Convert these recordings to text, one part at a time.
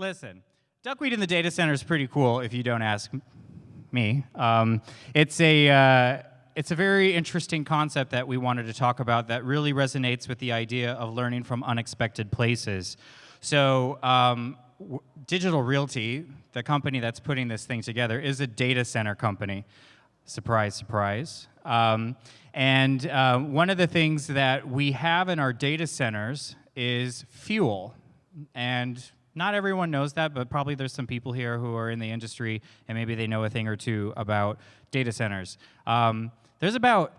Listen, duckweed in the data center is pretty cool if you don't ask me. It's a very interesting concept that we wanted to talk about that really resonates with the idea of learning from unexpected places. So Digital Realty, the company that's putting this thing together, is a data center company. Surprise, surprise. And one of the things that we have in our data centers is fuel. And not everyone knows that, but probably there's some people here who are in the industry and maybe they know a thing or two about data centers. There's about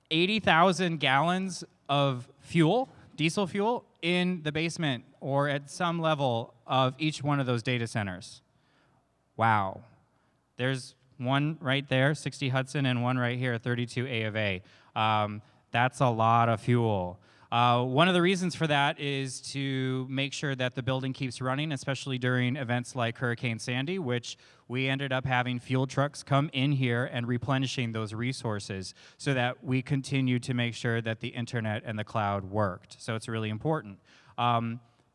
80,000 gallons of fuel, diesel fuel, in the basement or at some level of each one of those data centers. Wow. There's one right there, 60 Hudson, and one right here, 32 A of A. That's a lot of fuel. One of the reasons for that is to make sure that the building keeps running, especially during events like Hurricane Sandy, which we ended up having fuel trucks come in here and replenishing those resources so that we continue to make sure that the internet and the cloud worked. So it's really important.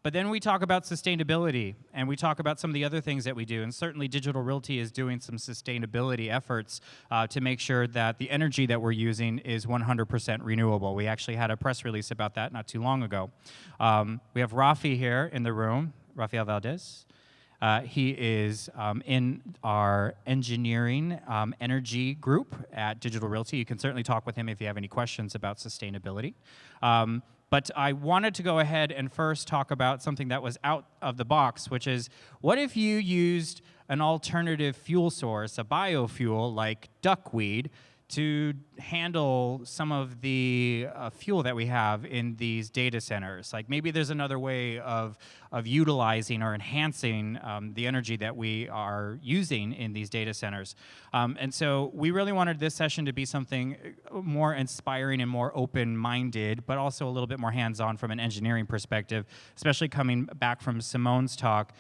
But then we talk about sustainability, and we talk about some of the other things that we do, and certainly Digital Realty is doing some sustainability efforts to make sure that the energy that we're using is 100% renewable. We actually had a press release about that not too long ago. We have Rafi here in the room, Rafael Valdez. He is in our engineering energy group at Digital Realty. You can certainly talk with him if you have any questions about sustainability. But I wanted to go ahead and first talk about something that was out of the box, which is, what if you used an alternative fuel source, a biofuel like duckweed, to handle some of the fuel that we have in these data centers? Like maybe there's another way of utilizing or enhancing the energy that we are using in these data centers. And so we really wanted this session to be something more inspiring and more open-minded, but also a little bit more hands-on from an engineering perspective, especially coming back from Simone's talk.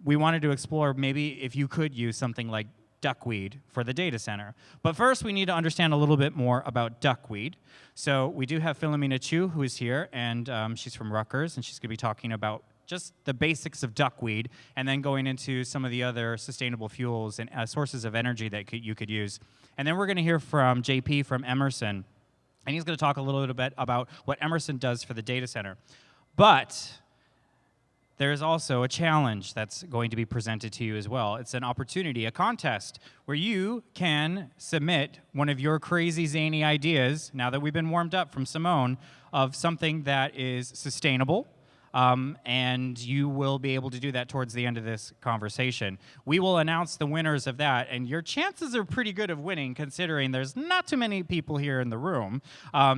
We wanted to explore maybe if you could use something like duckweed for the data center. But first, we need to understand a little bit more about duckweed. So we do have Philomena Chu, who is here, and she's from Rutgers, and she's going to be talking about just the basics of duckweed, and then going into some of the other sustainable fuels and sources of energy that you could use. And then we're going to hear from JP from Emerson, and he's going to talk a little bit about what Emerson does for the data center. But there is also a challenge that's going to be presented to you as well. It's an opportunity, a contest, where you can submit one of your crazy, zany ideas, now that we've been warmed up from Simone, of something that is sustainable, and you will be able to do that towards the end of this conversation. We will announce the winners of that, and your chances are pretty good of winning, considering there's not too many people here in the room.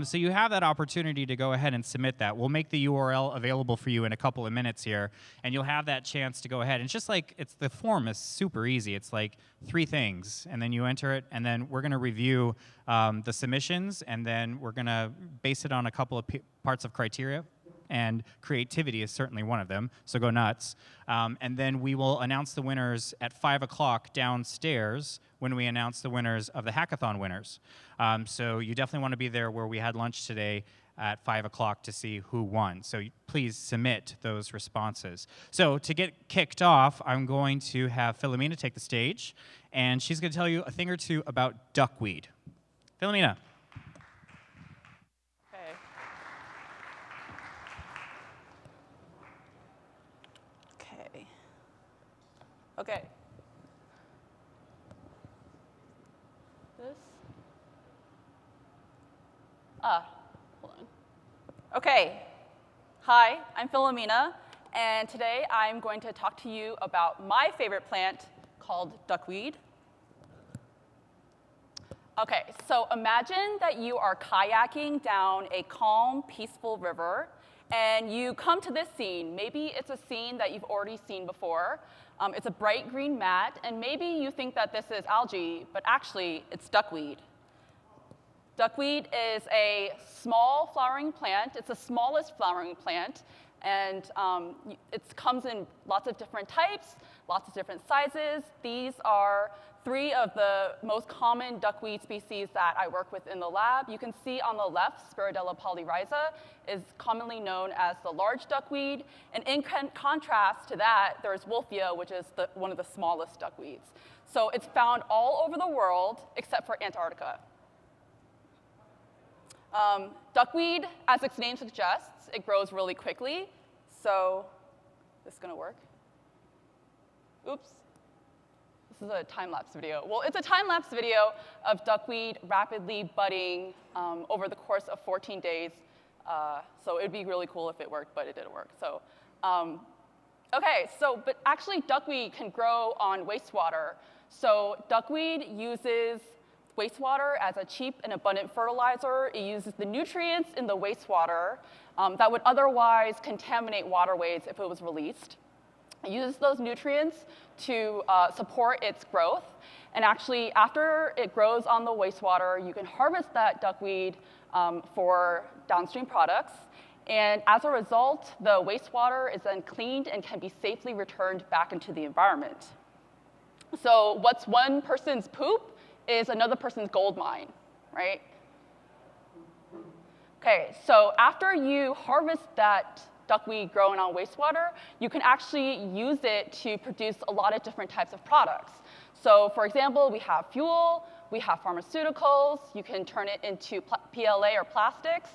So you have that opportunity to go ahead and submit that. We'll make the URL available for you in a couple of minutes here, and you'll have that chance to go ahead. And it's just like, the form is super easy. It's like 3 things, and then you enter it, and then we're going to review the submissions, and then we're going to base it on a couple of parts of criteria. And creativity is certainly one of them, so go nuts. And then we will announce the winners at 5 o'clock downstairs when we announce the winners of the hackathon winners. So you definitely want to be there where we had lunch today at 5 o'clock to see who won. So please submit those responses. So to get kicked off, I'm going to have Philomena take the stage, and she's going to tell you a thing or two about duckweed. Philomena. Okay. This? Hold on. Okay. Hi, I'm Philomena, and today I'm going to talk to you about my favorite plant called duckweed. Okay, so imagine that you are kayaking down a calm, peaceful river, and you come to this scene. Maybe it's a scene that you've already seen before. It's a bright green mat, and maybe you think that this is algae, but actually it's duckweed. Duckweed is a small flowering plant. It's the smallest flowering plant, and it comes in lots of different types, lots of different sizes. These are three of the most common duckweed species that I work with in the lab. You can see on the left, Spirodella polyrhiza is commonly known as the large duckweed. And in contrast to that, there's Wolfia, which is one of the smallest duckweeds. So it's found all over the world except for Antarctica. Duckweed, as its name suggests, it grows really quickly. So this is going to work. Oops. This is a time-lapse video. Well, it's a time-lapse video of duckweed rapidly budding over the course of 14 days. So it would be really cool if it worked, but it didn't work. So, but actually duckweed can grow on wastewater. So duckweed uses wastewater as a cheap and abundant fertilizer. It uses the nutrients in the wastewater that would otherwise contaminate waterways if it was released. It uses those nutrients to support its growth. And actually, after it grows on the wastewater, you can harvest that duckweed for downstream products. And as a result, the wastewater is then cleaned and can be safely returned back into the environment. So what's one person's poop is another person's gold mine, right? Okay, so after you harvest that duckweed grown on wastewater, you can actually use it to produce a lot of different types of products. So for example, we have fuel, we have pharmaceuticals, you can turn it into PLA or plastics,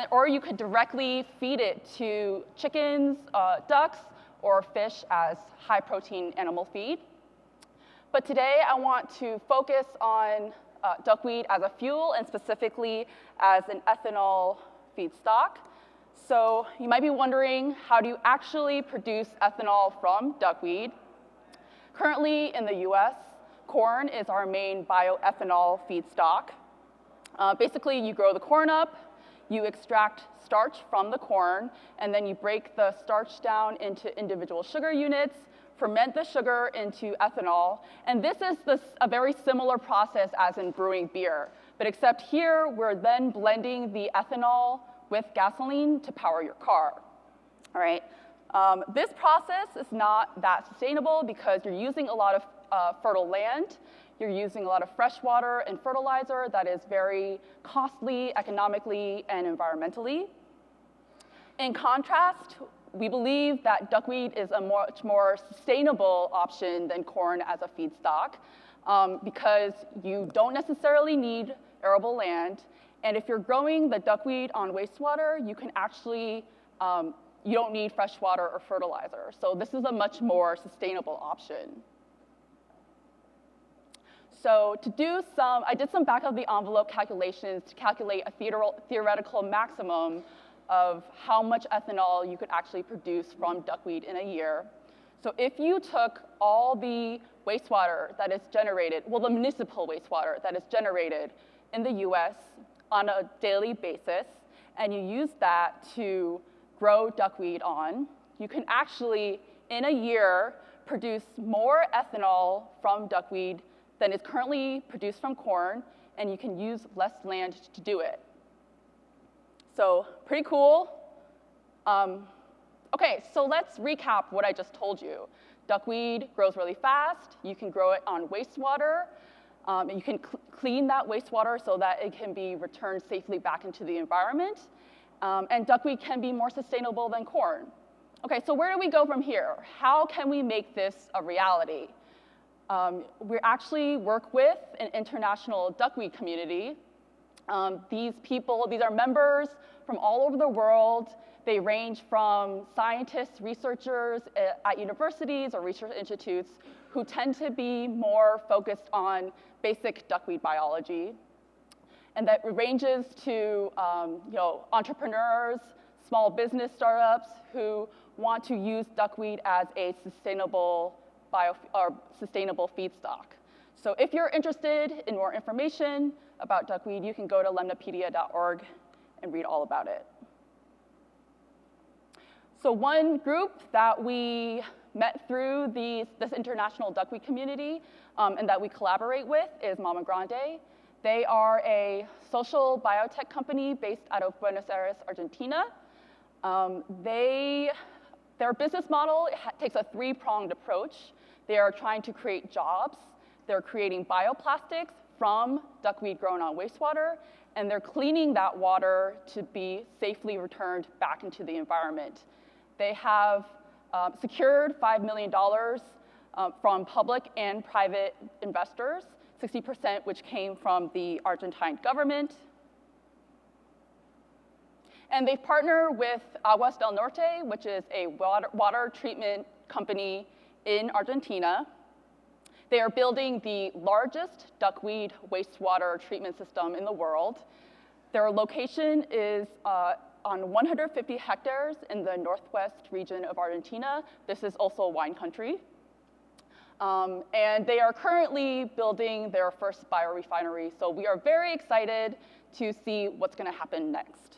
or you could directly feed it to chickens, ducks, or fish as high-protein animal feed. But today I want to focus on duckweed as a fuel and specifically as an ethanol feedstock. So you might be wondering, how do you actually produce ethanol from duckweed? Currently in the US, corn is our main bioethanol feedstock. Basically, you grow the corn up, you extract starch from the corn, and then you break the starch down into individual sugar units, ferment the sugar into ethanol, and this is a very similar process as in brewing beer. But except here, we're then blending the ethanol with gasoline to power your car, all right? This process is not that sustainable because you're using a lot of fertile land, you're using a lot of fresh water and fertilizer that is very costly economically and environmentally. In contrast, we believe that duckweed is a much more sustainable option than corn as a feedstock because you don't necessarily need arable land. And if you're growing the duckweed on wastewater, you can actually, you don't need fresh water or fertilizer. So this is a much more sustainable option. So I did some back of the envelope calculations to calculate a theoretical maximum of how much ethanol you could actually produce from duckweed in a year. So if you took all the wastewater that is generated, well, the municipal wastewater that is generated in the US on a daily basis, and you use that to grow duckweed on, you can actually, in a year, produce more ethanol from duckweed than is currently produced from corn, and you can use less land to do it. So pretty cool. Okay, so let's recap what I just told you. Duckweed grows really fast. You can grow it on wastewater. And you can clean that wastewater so that it can be returned safely back into the environment. And duckweed can be more sustainable than corn. Okay, so where do we go from here? How can we make this a reality? We actually work with an international duckweed community. These are members from all over the world. They range from scientists, researchers at universities or research institutes who tend to be more focused on basic duckweed biology. And that ranges to entrepreneurs, small business startups who want to use duckweed as a sustainable feedstock. So if you're interested in more information about duckweed, you can go to lemnapedia.org and read all about it. So one group that we met through this international duckweed community and that we collaborate with is Mama Grande. They are a social biotech company based out of Buenos Aires, Argentina. Their business model takes a three-pronged approach. They are trying to create jobs. They're creating bioplastics from duckweed grown on wastewater, and they're cleaning that water to be safely returned back into the environment. They have secured $5 million from public and private investors, 60% which came from the Argentine government. And they've partnered with Aguas del Norte, which is a water treatment company in Argentina. They are building the largest duckweed wastewater treatment system in the world. Their location is on 150 hectares in the northwest region of Argentina. This is also wine country. And they are currently building their first biorefinery. So we are very excited to see what's going to happen next.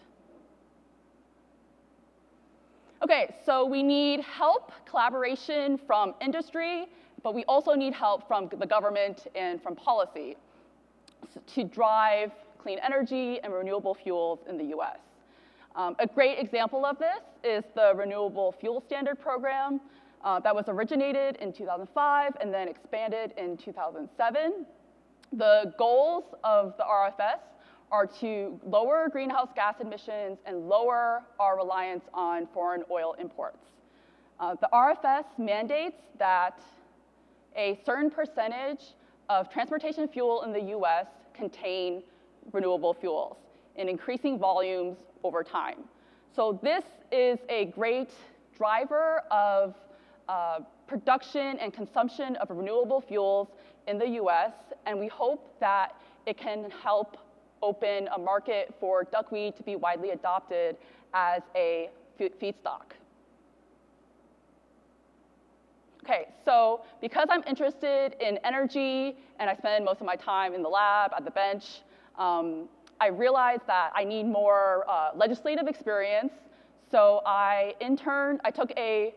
Okay, so we need help, collaboration from industry, but we also need help from the government and from policy to drive clean energy and renewable fuels in the US. A great example of this is the Renewable Fuel Standard Program that was originated in 2005 and then expanded in 2007. The goals of the RFS are to lower greenhouse gas emissions and lower our reliance on foreign oil imports. The RFS mandates that a certain percentage of transportation fuel in the US contain renewable fuels in increasing volumes over time. So this is a great driver of production and consumption of renewable fuels in the US, and we hope that it can help open a market for duckweed to be widely adopted as a feedstock. Okay, so because I'm interested in energy and I spend most of my time in the lab, at the bench, I realized that I need more legislative experience. So I took a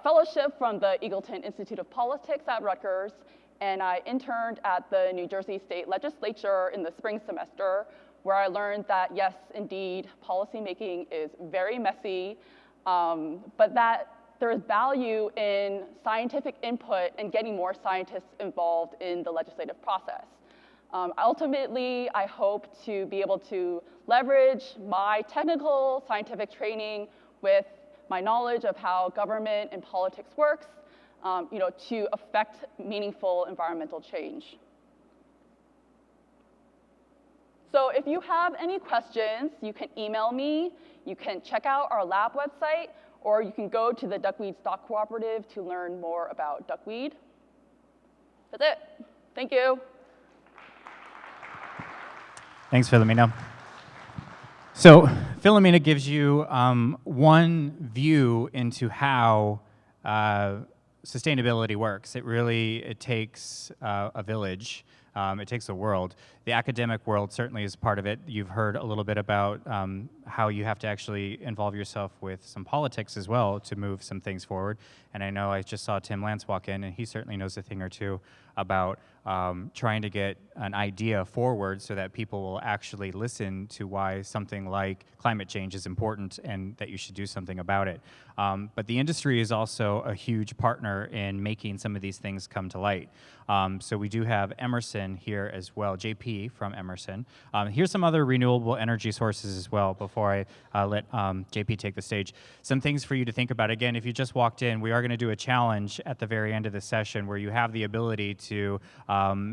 fellowship from the Eagleton Institute of Politics at Rutgers, and I interned at the New Jersey State Legislature in the spring semester, where I learned that, yes, indeed, policymaking is very messy, but that there is value in scientific input and getting more scientists involved in the legislative process. Ultimately, I hope to be able to leverage my technical scientific training with my knowledge of how government and politics works, to affect meaningful environmental change. So if you have any questions, you can email me, you can check out our lab website, or you can go to the Duckweed Stock Cooperative to learn more about duckweed. That's it. Thank you. Thanks, Philomena. So Philomena gives you one view into how sustainability works. It takes a village. It takes a world. The academic world certainly is part of it. You've heard a little bit about how you have to actually involve yourself with some politics as well to move some things forward. And I know I just saw Tim Lance walk in, and he certainly knows a thing or two about trying to get an idea forward so that people will actually listen to why something like climate change is important and that you should do something about it. But the industry is also a huge partner in making some of these things come to light. So we do have Emerson here as well, JP from Emerson. Here's some other renewable energy sources as well before I let JP take the stage. Some things for you to think about. Again, if you just walked in, we are going to do a challenge at the very end of the session where you have the ability to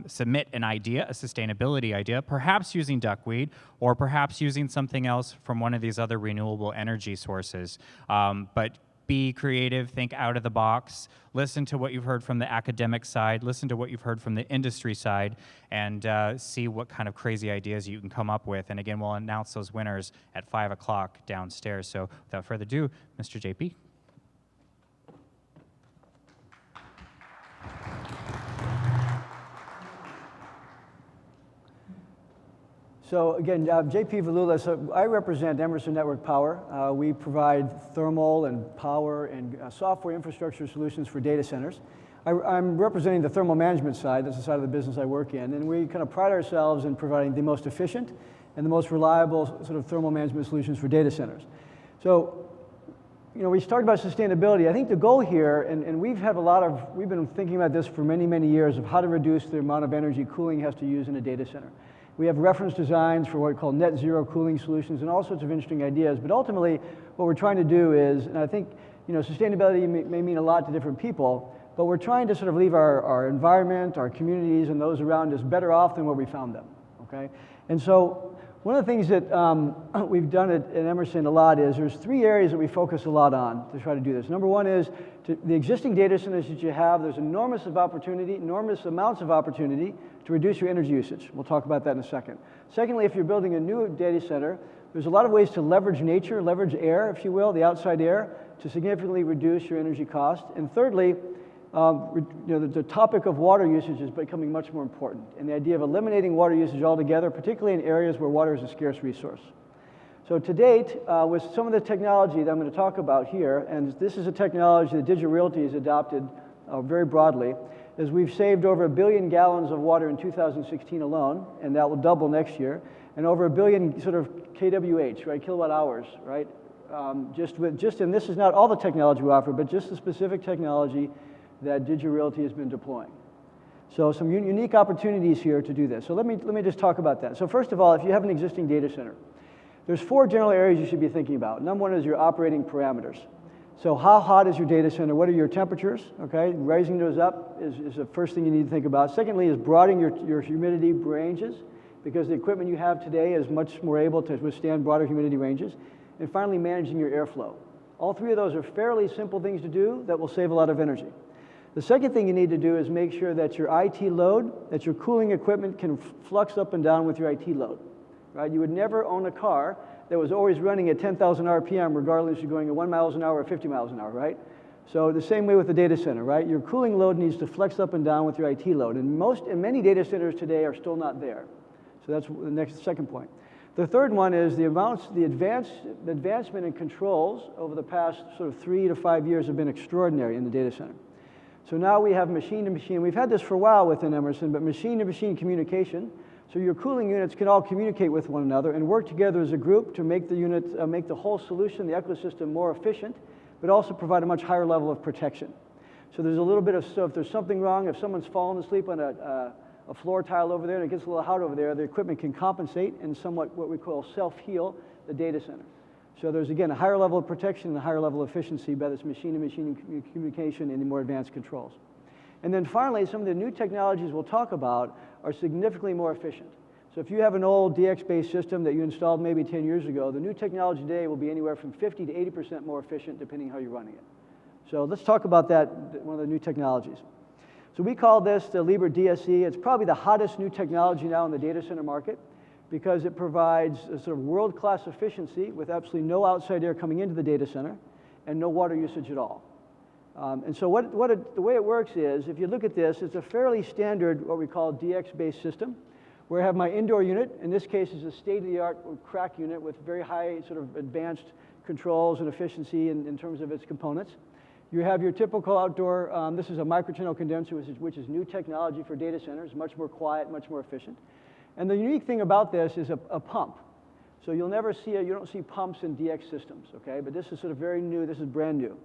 submit an idea, a sustainability idea, perhaps using duckweed or perhaps using something else from one of these other renewable energy sources. But be creative, think out of the box, listen to what you've heard from the academic side, listen to what you've heard from the industry side, and see what kind of crazy ideas you can come up with. And again, we'll announce those winners at 5 o'clock downstairs. So without further ado, Mr. JP. So again, JP Valula, so I represent Emerson Network Power. We provide thermal and power and software infrastructure solutions for data centers. I'm representing the thermal management side. That's the side of the business I work in. And we kind of pride ourselves in providing the most efficient and the most reliable sort of thermal management solutions for data centers. So we started about sustainability. I think the goal here, and we've been thinking about this for many, many years of how to reduce the amount of energy cooling has to use in a data center. We have reference designs for what we call net zero cooling solutions and all sorts of interesting ideas, but ultimately what we're trying to do is, and I think sustainability may mean a lot to different people, but we're trying to sort of leave our environment, our communities, and those around us better off than where we found them, okay? And so one of the things that we've done at Emerson a lot is there's 3 areas that we focus a lot on to try to do this. Number one is the existing data centers that you have, there's enormous amounts of opportunity to reduce your energy usage. We'll talk about that in a second. Secondly, if you're building a new data center, there's a lot of ways to leverage nature, leverage air, if you will, the outside air, to significantly reduce your energy cost. And thirdly, the topic of water usage is becoming much more important, and the idea of eliminating water usage altogether, particularly in areas where water is a scarce resource. So to date, with some of the technology that I'm going to talk about here, and this is a technology that Digital Realty has adopted very broadly, is we've saved over 1 billion gallons of water in 2016 alone, and that will double next year, and over 1 billion sort of kWh, right, kilowatt hours, right? And this is not all the technology we offer, but just the specific technology that Digital Realty has been deploying. So some unique opportunities here to do this. So let me just talk about that. So first of all, if you have an existing data center, there's 4 general areas you should be thinking about. Number one is your operating parameters. So how hot is your data center? What are your temperatures? Okay, raising those up is the first thing you need to think about. Secondly is broadening your humidity ranges, because the equipment you have today is much more able to withstand broader humidity ranges. And finally, managing your airflow. All 3 of those are fairly simple things to do that will save a lot of energy. The second thing you need to do is make sure that your IT load, that your cooling equipment can flux up and down with your IT load, right? You would never own a car that was always running at 10,000 RPM regardless if you're going at 1 miles an hour or 50 miles an hour, right? So the same way with the data center, right? Your cooling load needs to flex up and down with your IT load, and many data centers today are still not there. So that's the second point. The third one is the advancement in controls over the past sort of 3 to 5 years have been extraordinary in the data center. So now we have machine-to-machine. We've had this for a while within Emerson, but machine-to-machine communication. So your cooling units can all communicate with one another and work together as a group to make make the whole solution, the ecosystem, more efficient, but also provide a much higher level of protection. So there's a little bit of, so if there's something wrong, if someone's fallen asleep on a floor tile over there and it gets a little hot over there, the equipment can compensate and somewhat what we call self-heal the data center. So there's, again, a higher level of protection and a higher level of efficiency by this machine-to-machine communication and the more advanced controls. And then finally, some of the new technologies we'll talk about are significantly more efficient. So if you have an old DX-based system that you installed maybe 10 years ago, the new technology today will be anywhere from 50 to 80% more efficient depending how you're running it. So let's talk about that, one of the new technologies. So we call this the Libre DSE. It's probably the hottest new technology now in the data center market, because it provides a sort of world-class efficiency with absolutely no outside air coming into the data center and no water usage at all. And so the way it works is, if you look at this, it's a fairly standard, what we call DX-based system, where I have my indoor unit. In this case, is a state-of-the-art crack unit with very high sort of advanced controls and efficiency in terms of its components. You have your typical outdoor, this is a microchannel condenser, which is new technology for data centers, much more quiet, much more efficient. And the unique thing about this is a pump. So you'll never see you don't see pumps in DX systems, okay? But this is sort of very new, this is brand new.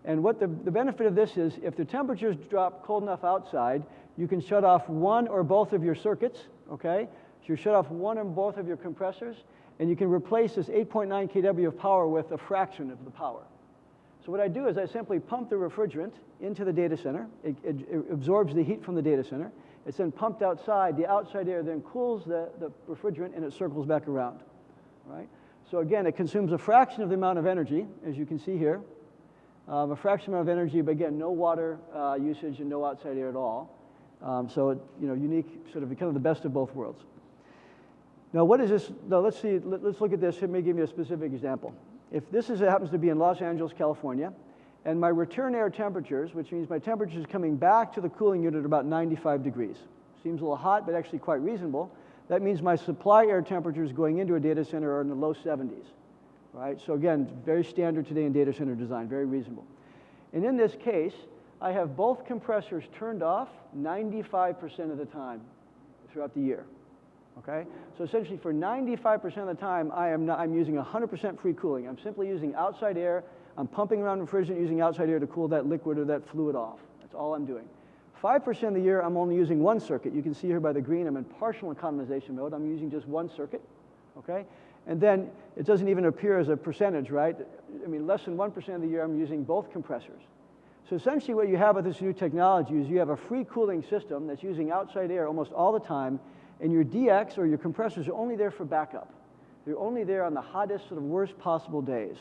And what the benefit of this is, if the temperatures drop cold enough outside, you can shut off one or both of your circuits, okay? So you shut off one or both of your compressors, and you can replace this 8.9 kW of power with a fraction of the power. So what I do is I simply pump the refrigerant into the data center. It absorbs the heat from the data center. It's then pumped outside. The outside air then cools the refrigerant, and it circles back around, right? So again, it consumes a fraction of the amount of energy, as you can see here. A fraction amount of energy, but again, no water usage and no outside air at all. So it, unique, sort of kind of the best of both worlds. Now, what is this? Now, let's see. Let's look at this. Let me give you a specific example. If this happens to be in Los Angeles, California, and my return air temperatures, which means my temperatures coming back to the cooling unit, are about 95 degrees. Seems a little hot, but actually quite reasonable. That means my supply air temperatures going into a data center are in the low 70s, right? So again, very standard today in data center design, very reasonable. And in this case, I have both compressors turned off 95% of the time throughout the year. okay? So essentially for 95% of the time, I'm using 100% free cooling. I'm simply using outside air. I'm pumping around refrigerant using outside air to cool that liquid or that fluid off. That's all I'm doing. 5% of the year, I'm only using one circuit. You can see here by the green, I'm in partial economization mode. I'm using just one circuit, okay? And then it doesn't even appear as a percentage, right? I mean, less than 1% of the year, I'm using both compressors. So essentially what you have with this new technology is you have a free cooling system that's using outside air almost all the time, and your DX or your compressors are only there for backup. They're only there on the hottest, sort of worst possible days,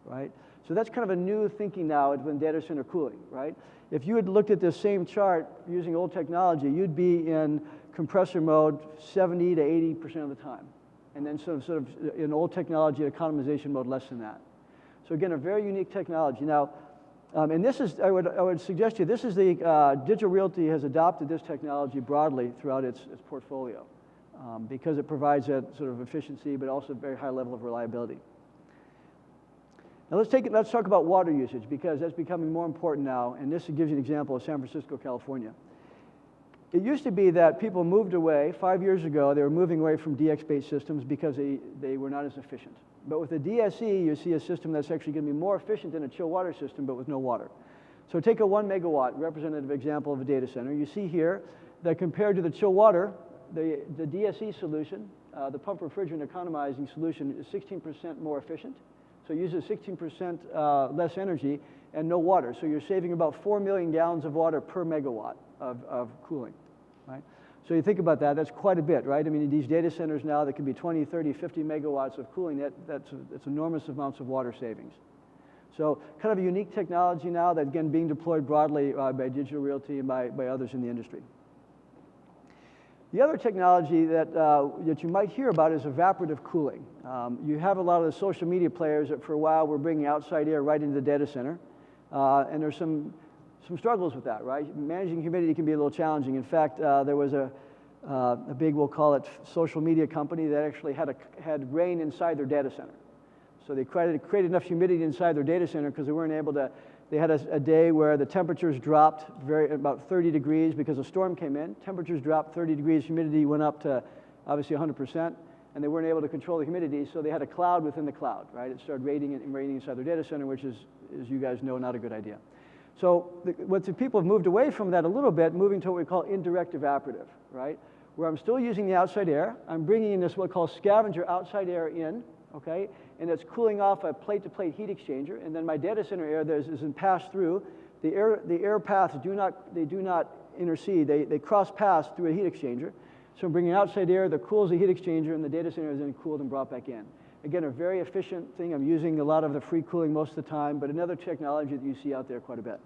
right? So that's kind of a new thinking now in data center cooling, right? If you had looked at this same chart using old technology, you'd be in compressor mode 70 to 80% of the time. And then sort of in old technology, economization mode less than that. So again, a very unique technology. Now, and this is, I would suggest to you, this is the, Digital Realty has adopted this technology broadly throughout its portfolio because it provides that sort of efficiency, but also a very high level of reliability. Now let's talk about water usage because that's becoming more important now, and this gives you an example of San Francisco, California. It used to be that people moved away, 5 years ago, they were moving away from DX-based systems because they were not as efficient. But with the DSE, you see a system that's actually going to be more efficient than a chill water system, but with no water. So take a 1 megawatt representative example of a data center. You see here that compared to the chill water, the DSE solution, the pump refrigerant economizing solution is 16% more efficient. So it uses 16% less energy and no water. So you're saving about 4 million gallons of water per megawatt of cooling, right? So you think about that, that's quite a bit, right? I mean, these data centers now that can be 20, 30, 50 megawatts of cooling, that's enormous amounts of water savings. So kind of a unique technology now that, again, being deployed broadly by Digital Realty and by others in the industry. The other technology that you might hear about is evaporative cooling. You have a lot of the social media players that for a while were bringing outside air right into the data center. And there's some struggles with that, right? Managing humidity can be a little challenging. In fact, there was a big, we'll call it, social media company that actually had rain inside their data center. So they created enough humidity inside their data center because they weren't able to. They had a day where the temperatures dropped about 30 degrees because a storm came in. Temperatures dropped 30 degrees, humidity went up to obviously 100%, and they weren't able to control the humidity, so they had a cloud within the cloud, right? It started raining inside their data center, which is, as you guys know, not a good idea. So what the people have moved away from that a little bit, moving to what we call indirect evaporative, right? Where I'm still using the outside air. I'm bringing in this what we call scavenger outside air in, okay? And it's cooling off a plate-to-plate heat exchanger. And then my data center air is in pass-through. The air paths do not intercede. They cross paths through a heat exchanger. So I'm bringing outside air that cools the heat exchanger, and the data center is then cooled and brought back in. Again, a very efficient thing. I'm using a lot of the free cooling most of the time, but another technology that you see out there quite a bit.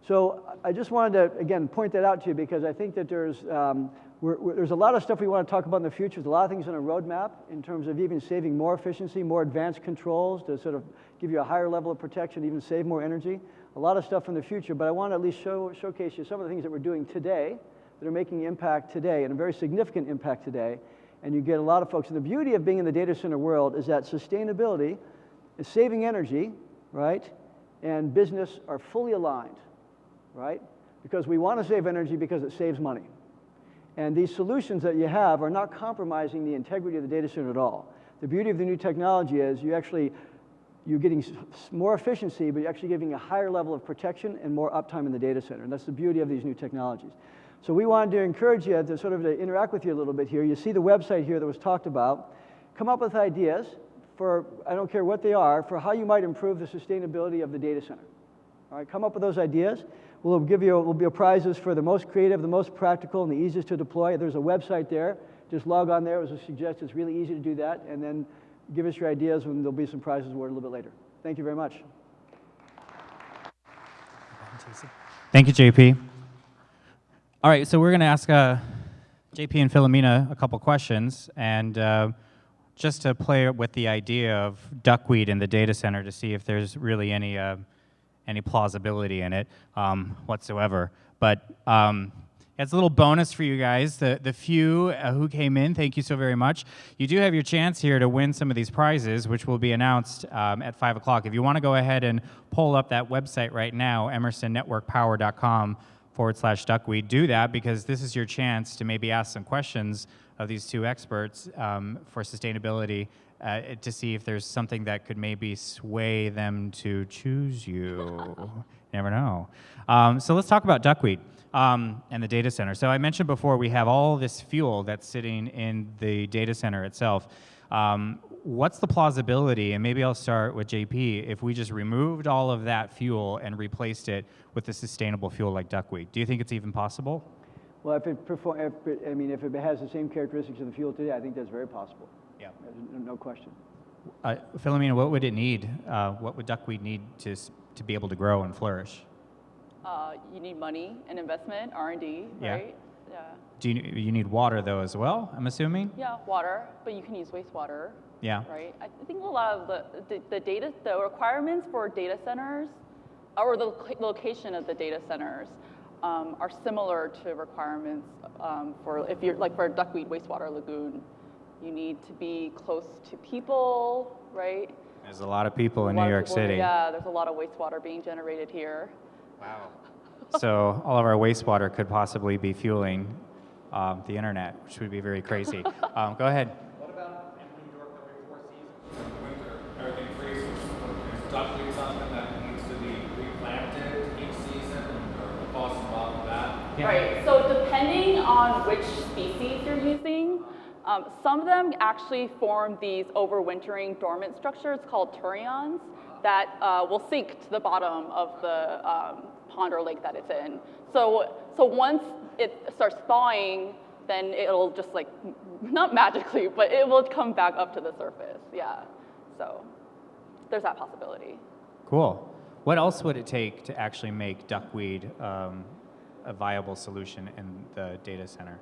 So I just wanted to, again, point that out to you because I think that there's a lot of stuff we want to talk about in the future. There's a lot of things on a roadmap in terms of even saving more efficiency, more advanced controls to sort of give you a higher level of protection, even save more energy. A lot of stuff in the future, but I want to at least showcase you some of the things that we're doing today that are making impact today, and a very significant impact today, and you get a lot of folks. And the beauty of being in the data center world is that sustainability is saving energy, right, and business are fully aligned, right, because we want to save energy because it saves money. And these solutions that you have are not compromising the integrity of the data center at all. The beauty of the new technology is you're getting more efficiency, but you're actually giving a higher level of protection and more uptime in the data center, and that's the beauty of these new technologies. So we wanted to encourage you to sort of to interact with you a little bit here. You see the website here that was talked about. Come up with ideas for, I don't care what they are, for how you might improve the sustainability of the data center. All right, come up with those ideas. We'll give you prizes for the most creative, the most practical, and the easiest to deploy. There's a website there. Just log on there. As I suggest, it's really easy to do that, and then give us your ideas, and there'll be some prizes awarded a little bit later. Thank you very much. Thank you, JP. All right, so we're going to ask JP and Philomena a couple questions, and just to play with the idea of duckweed in the data center to see if there's really any plausibility in it whatsoever. But it's a little bonus for you guys. The few who came in, thank you so very much. You do have your chance here to win some of these prizes, which will be announced at 5 o'clock. If you want to go ahead and pull up that website right now, emersonnetworkpower.com, duckweed, do that, because this is your chance to maybe ask some questions of these two experts for sustainability to see if there's something that could maybe sway them to choose you. Never know. So let's talk about duckweed and the data center. So I mentioned before we have all this fuel that's sitting in the data center itself. What's the plausibility, and maybe I'll start with JP, if we just removed all of that fuel and replaced it with a sustainable fuel like duckweed? Do you think it's even possible? Well, if it has the same characteristics of the fuel today, I think that's very possible. Yeah. No question. Philomena, what would it need? What would duckweed need to be able to grow and flourish? You need money and investment, R&D, right? Yeah. Do you need water though as well, I'm assuming? Yeah, water, but you can use wastewater. Yeah. Right. I think a lot of the requirements for data centers, or the location of the data centers, are similar to requirements for if you're like for a duckweed wastewater lagoon. You need to be close to people, right? There's a lot of people in New York City. Yeah, there's a lot of wastewater being generated here. Wow. So all of our wastewater could possibly be fueling the internet, which would be very crazy. Go ahead. What about in New York every 4 seasons? In the winter, everything freezes. Is duckweed something that needs to be replanted each season, or the cost involved with that? Yeah. Right. So depending on which species you're using, some of them actually form these overwintering dormant structures called turions that will sink to the bottom of the pond or lake that it's in. So once it starts thawing, then it'll just like, not magically, but it will come back up to the surface, yeah. So there's that possibility. Cool. What else would it take to actually make duckweed a viable solution in the data center?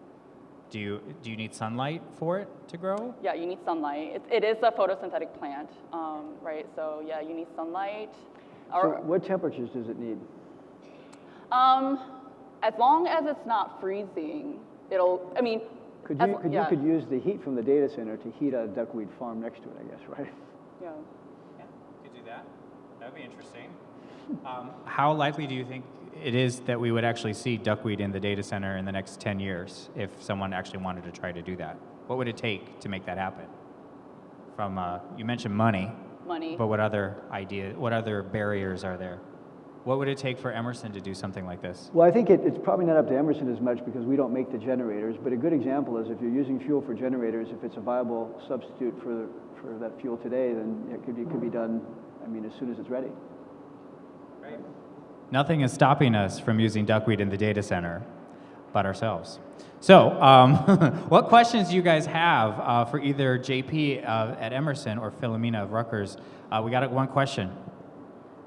Do you need sunlight for it to grow? Yeah, you need sunlight. It is a photosynthetic plant, right? So yeah, you need sunlight. So what temperatures does it need? As long as it's not freezing, it'll, I mean, You could use the heat from the data center to heat a duckweed farm next to it, I guess, right? Yeah. Yeah, you could do that. That would be interesting. How likely do you think it is that we would actually see duckweed in the data center in the next 10 years if someone actually wanted to try to do that? What would it take to make that happen? From, you mentioned money. Money. But what other barriers are there? What would it take for Emerson to do something like this? Well, I think it's probably not up to Emerson as much because we don't make the generators, but a good example is if you're using fuel for generators, if it's a viable substitute for that fuel today, then it could be done, I mean, as soon as it's ready. Right. Nothing is stopping us from using duckweed in the data center but ourselves. So, what questions do you guys have for either JP at Emerson or Philomena of Rutgers? We got one question.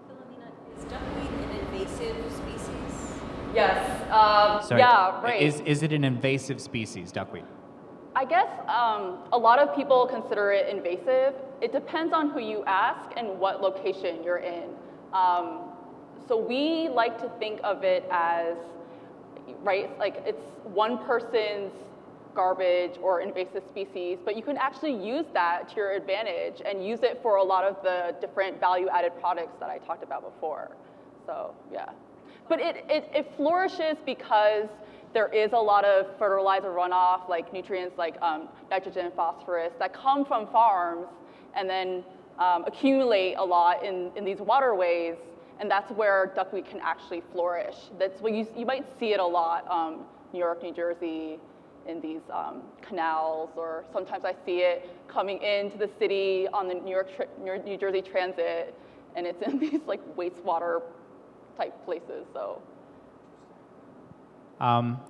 Philomena, is duckweed an invasive species? Yes. Sorry, yeah, right. Is it an invasive species, duckweed? I guess a lot of people consider it invasive. It depends on who you ask and what location you're in. So we like to think of it as, right, like it's one person's garbage or invasive species, but you can actually use that to your advantage and use it for a lot of the different value-added products that I talked about before. So yeah, but it flourishes because there is a lot of fertilizer runoff, like nutrients like nitrogen, phosphorus, that come from farms and then accumulate a lot in these waterways, and that's where duckweed can actually flourish. That's what you might see it a lot, New York, New Jersey, in these canals, or sometimes I see it coming into the city on the New Jersey Transit, and it's in these like wastewater type places. So.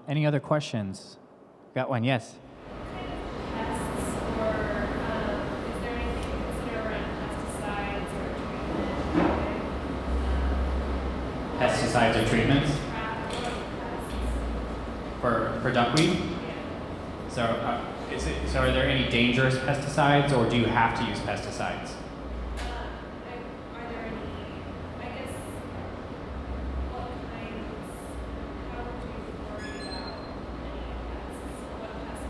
Any other questions? Got one, yes. Pests, or is there anything to consider around pesticides or Pesticides or treatments for duckweed? So, so are there any dangerous pesticides, or do you have to use pesticides? are there any, I guess, what kinds, how would you worry about any pests? What pests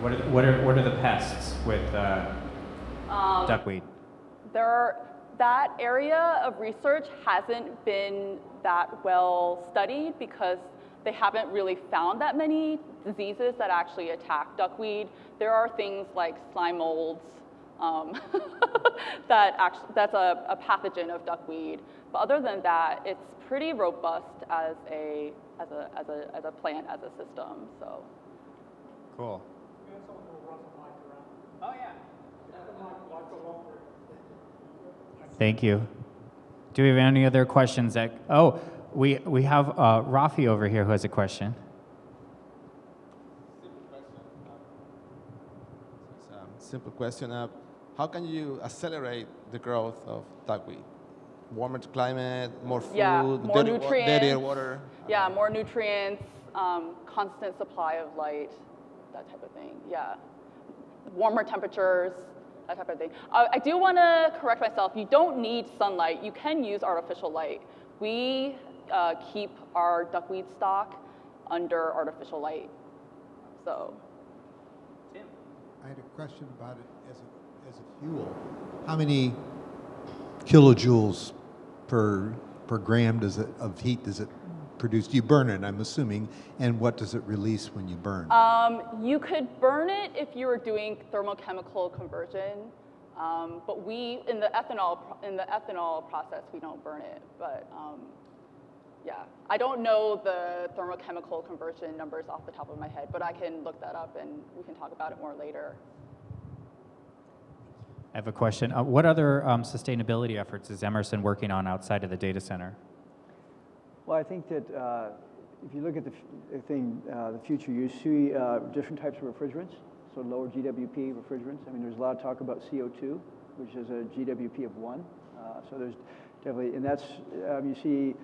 would be? What are the pests with duckweed? That area of research hasn't been that well studied because they haven't really found that many diseases that actually attack duckweed. There are things like slime molds, that's a pathogen of duckweed. But other than that, it's pretty robust as a plant, as a system. So. Cool. Oh yeah. Thank you. Do we have any other questions? We have Rafi over here who has a question. Simple question. How can you accelerate the growth of duckweed? Warmer climate, more food, Yeah, more nutrients. dirtier water? Yeah, more nutrients, constant supply of light, that type of thing. Yeah, warmer temperatures, that type of thing. I do want to correct myself. You don't need sunlight. You can use artificial light. We keep our duckweed stock under artificial light. So. I had a question about it as a fuel. How many kilojoules per gram of heat does it produce? Do you burn it, I'm assuming, and what does it release when you burn? You could burn it if you were doing thermochemical conversion, but in the ethanol process we don't burn it. But yeah, I don't know the thermochemical conversion numbers off the top of my head, but I can look that up and we can talk about it more later. I have a question. What other sustainability efforts is Emerson working on outside of the data center? Well, I think that if you look at the future, you see different types of refrigerants, so lower GWP refrigerants. I mean, there's a lot of talk about CO2, which is a GWP of 1. So there's definitely, and that's, you see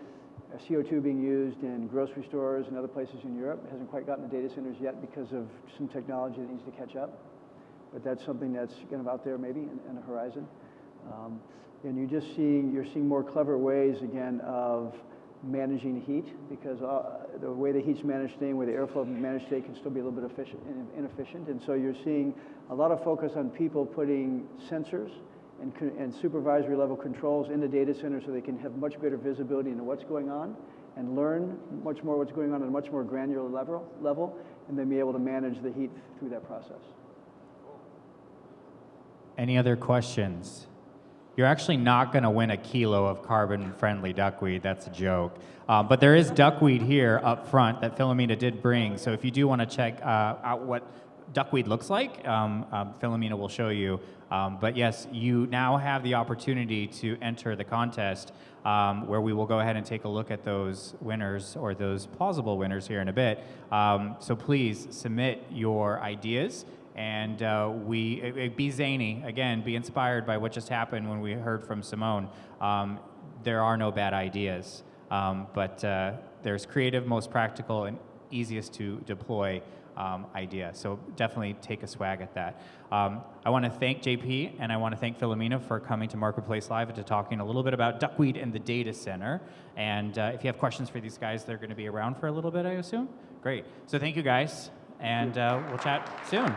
CO2 being used in grocery stores and other places in Europe. It hasn't quite gotten to data centers yet because of some technology that needs to catch up. But that's something that's kind of out there maybe in the horizon. And you're seeing more clever ways, again, of managing heat, because the way the heat's managed today and the way the airflow is managed today can still be a little bit inefficient. And so you're seeing a lot of focus on people putting sensors and supervisory level controls in the data center so they can have much greater visibility into what's going on and learn much more what's going on at a much more granular level, and then be able to manage the heat through that process. Any other questions? You're actually not going to win a kilo of carbon-friendly duckweed. That's a joke. But there is duckweed here up front that Philomena did bring. So if you do want to check out what duckweed looks like, Philomena will show you. But yes, you now have the opportunity to enter the contest where we will go ahead and take a look at those winners or those plausible winners here in a bit. So please submit your ideas. And be zany, again, be inspired by what just happened when we heard from Simone. There are no bad ideas, but there's creative, most practical, and easiest to deploy idea. So definitely take a swag at that. I want to thank JP and I want to thank Philomena for coming to Marketplace Live and to talking a little bit about duckweed in the data center. And if you have questions for these guys, they're going to be around for a little bit, I assume. Great. So thank you guys, and we'll chat soon.